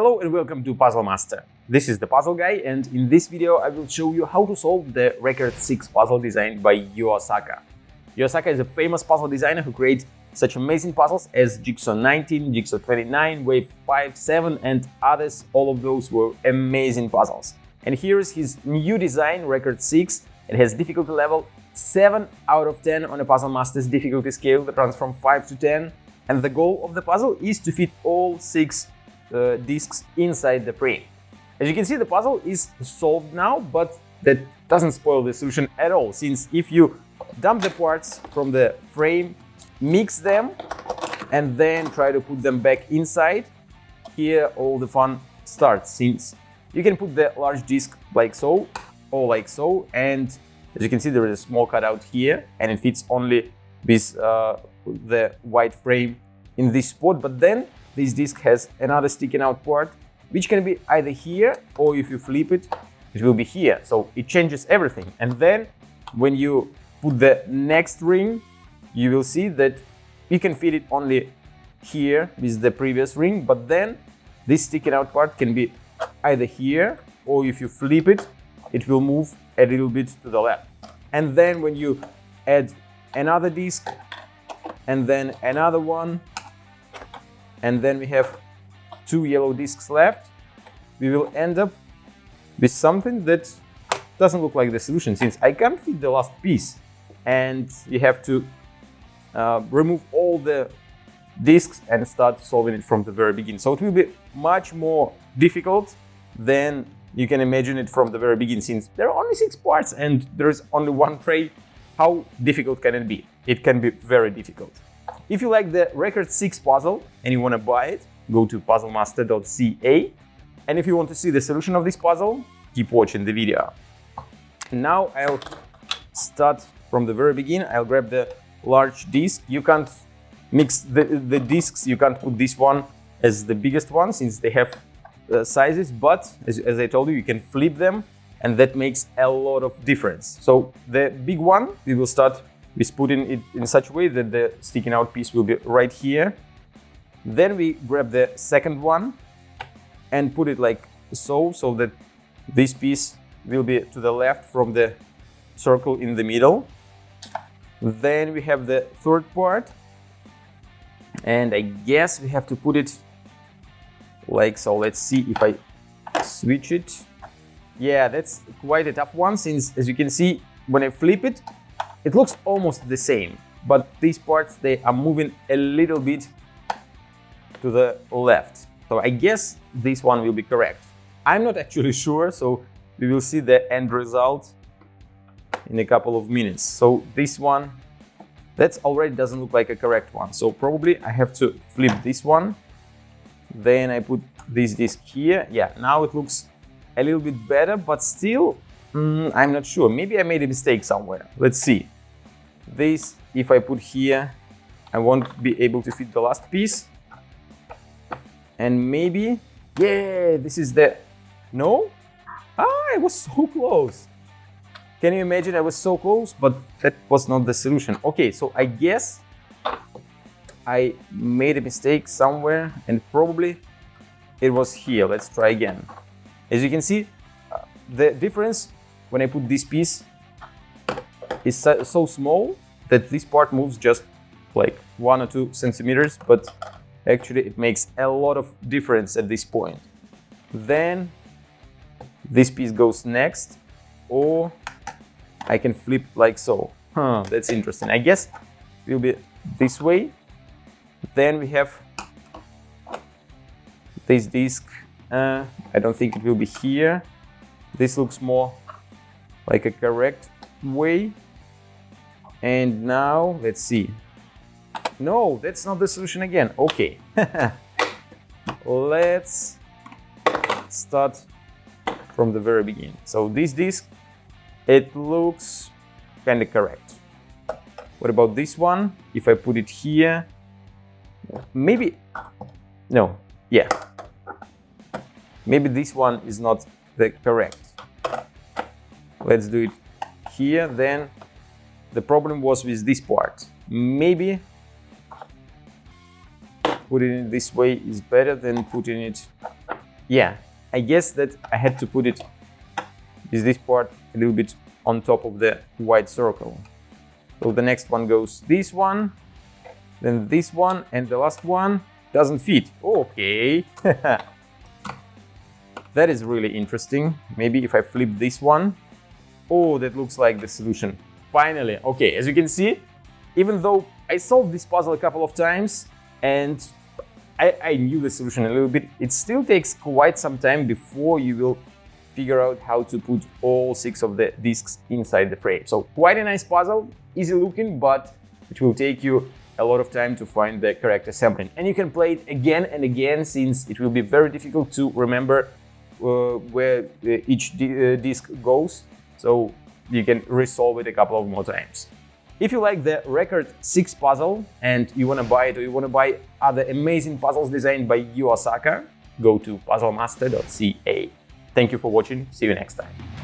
Hello and welcome to Puzzle Master. This is the Puzzle Guy, and in this video I will show you how to solve the Record 6 puzzle designed by Yu Osaka. Yu Osaka is a famous puzzle designer who creates such amazing puzzles as Jigsaw 19, Jigsaw 29, Wave 5, 7 and others. All of those were amazing puzzles. And here is his new design, Record 6. It has difficulty level 7 out of 10 on a Puzzle Master's difficulty scale that runs from 5 to 10. And the goal of the puzzle is to fit all 6 discs inside the frame. As you can see, the puzzle is solved now, but that doesn't spoil the solution at all, since if you dump the parts from the frame, mix them, and then try to put them back inside, here all the fun starts, since you can put the large disc like so, or like so, and as you can see there is a small cutout here, and it fits only with the white frame in this spot, but then this disc has another sticking out part, which can be either here, or if you flip it, it will be here. So it changes everything. And then when you put the next ring, you will see that you can fit it only here with the previous ring, but then this sticking out part can be either here, or if you flip it, it will move a little bit to the left. And then when you add another disc, and then another one, and then we have 2 yellow discs left, we will end up with something that doesn't look like the solution, since I can't fit the last piece, and you have to remove all the discs and start solving it from the very beginning. So it will be much more difficult than you can imagine it from the very beginning, since there are only 6 parts and there is only one tray. How difficult can it be? It can be very difficult. If you like the Record 6 puzzle and you want to buy it, go to puzzlemaster.ca. And if you want to see the solution of this puzzle, keep watching the video. Now I'll start from the very beginning. I'll grab the large disc. You can't mix the discs. You can't put this one as the biggest one, since they have sizes. But as I told you, you can flip them, and that makes a lot of difference. So the big one, we will start with putting it in such a way that the sticking out piece will be right here. Then we grab the second one and put it like so that this piece will be to the left from the circle in the middle. Then we have the third part, and I guess we have to put it like so. Let's see if I switch it. Yeah, that's quite a tough one, since as you can see, when I flip it, it looks almost the same, but these parts, they are moving a little bit to the left. So I guess this one will be correct. I'm not actually sure, so we will see the end result in a couple of minutes. So this one, that already doesn't look like a correct one. So probably I have to flip this one. Then I put this disc here. Yeah, now it looks a little bit better, but still, I'm not sure. Maybe I made a mistake somewhere. Let's see. This, if I put here, I won't be able to fit the last piece. And maybe, yeah, this is the, no? I was so close. Can you imagine? I was so close, but that was not the solution. Okay, so I guess I made a mistake somewhere, and probably it was here. Let's try again. As you can see, the difference when I put this piece is so small that this part moves just like 1 or 2 centimeters, but actually it makes a lot of difference at this point. Then this piece goes next, or I can flip like so. That's interesting. I guess it will be this way. Then we have this disc. I don't think it will be here. This looks more like a correct way. And now let's see. No, that's not the solution again. Okay. Let's start from the very beginning. So this disc, it looks kind of correct. What about this one? If I put it here, maybe, no, yeah. Maybe this one is not the correct. Let's do it here. Then the problem was with this part. Maybe putting it this way is better than putting it Yeah, I guess that I had to put it, this part a little bit on top of the white circle. So the next one goes this one, then this one, and the last one doesn't fit. Okay. That is really interesting. Maybe if I flip this one. Oh, that looks like the solution. Finally. Okay, as you can see, even though I solved this puzzle a couple of times and I knew the solution a little bit, it still takes quite some time before you will figure out how to put all 6 of the discs inside the frame. So quite a nice puzzle, easy looking, but it will take you a lot of time to find the correct assembling. And you can play it again and again, since it will be very difficult to remember where each disc goes. So you can resolve it a couple of more times. If you like the Record 6 puzzle and you want to buy it, or you want to buy other amazing puzzles designed by Yu Asaka, go to puzzlemaster.ca. Thank you for watching. See you next time.